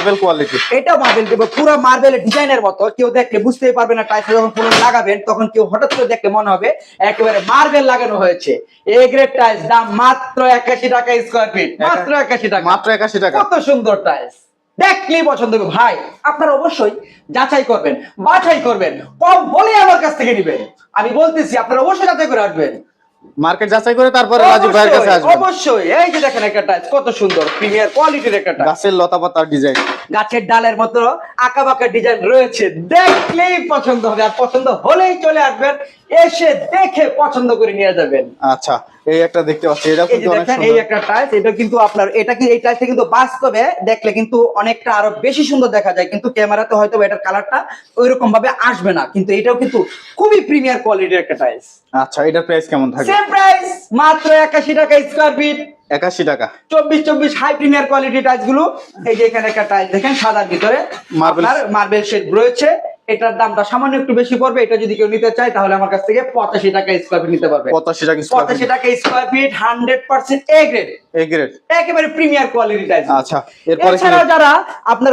Marble quality. এটা marble দেবো, পুরো মার্বেল ডিজাইনের মতো, কেউ দেখলে বুঝতেই পারবে না টাইলস যখন পুরো লাগাবেন তখন কেউ হঠাৎ করে দেখলে মনে হবে একেবারে মার্বেল লাগানো হয়েছে। এ গ্রেড টাইলস, দাম মাত্র 81 টাকা স্কয়ার ফিট, মাত্র 81 টাকা, মাত্র 81 টাকা। কত সুন্দর টাইলস, দেখলেই পছন্দ হবে ভাই। আপনারা অবশ্যই যাচাই করবেন, বাছাই করবেন, কম হলে আমার কাছ থেকে নেবেন। আমি বলতেছি আপনারা অবশ্যই যাচাই করে আসবেন, মার্কেট যাচাই করে তারপরে রাজীব ভাইয়ের কাছে আসবেন। অবশ্যই। এই যে দেখেন একটা টাইলস কত সুন্দর, প্রিমিয়ার কোয়ালিটির একটা টাইলস, গাছের লতা পাতার ডিজাইন, গাছের ডালের মতো আঁকা বাঁকা ডিজাইন রয়েছে, দেখলেই পছন্দ হবে। আর পছন্দ হলেই চলে আসবেন, এসে দেখে পছন্দ করে নিয়ে যাবেন। আচ্ছা এই একটা দেখতে পাচ্ছি, এটা এই যে কিন্তু অনেক দেখেন এই সুন্দর। একটা টাইলস, এটা কিন্তু আপনার এই টাইলসটা কিন্তু বাস্তবে দেখলে কিন্তু অনেকটা আরো বেশি সুন্দর দেখা যায়, কিন্তু ক্যামেরাতে হয়তো এটার কালারটা ওইরকম ভাবে আসবে না, কিন্তু এটাও কিন্তু খুবই প্রিমিয়ার কোয়ালিটির একটা টাইলস। আচ্ছা এটার প্রাইস কেমন থাকবে? সেম প্রাইস, মাত্র 81 টাকা স্কয়ার ফিট, 81 টাকা। 24 হাই প্রিমিয়ার কোয়ালিটি টাইলস গুলো। এই যে এখানে একটা টাইলস দেখেন সাদার ভিতরে মার্বেল শেড রয়েছে, এটার দামটা সামান্য একটু বেশি পড়বে। এটা যদি কেউ নিতে চায় তাহলে আমার কাছ থেকে 85 টাকা স্কয়ার ফিট নিতে পারবে। 85 টাকা স্কয়ার ফিট, 85 টাকা square feet, 100% A grade, A grade, একেবারে প্রিমিয়ার কোয়ালিটি টাইলস। আচ্ছা এরপরে এছাড়াও যারা আপনার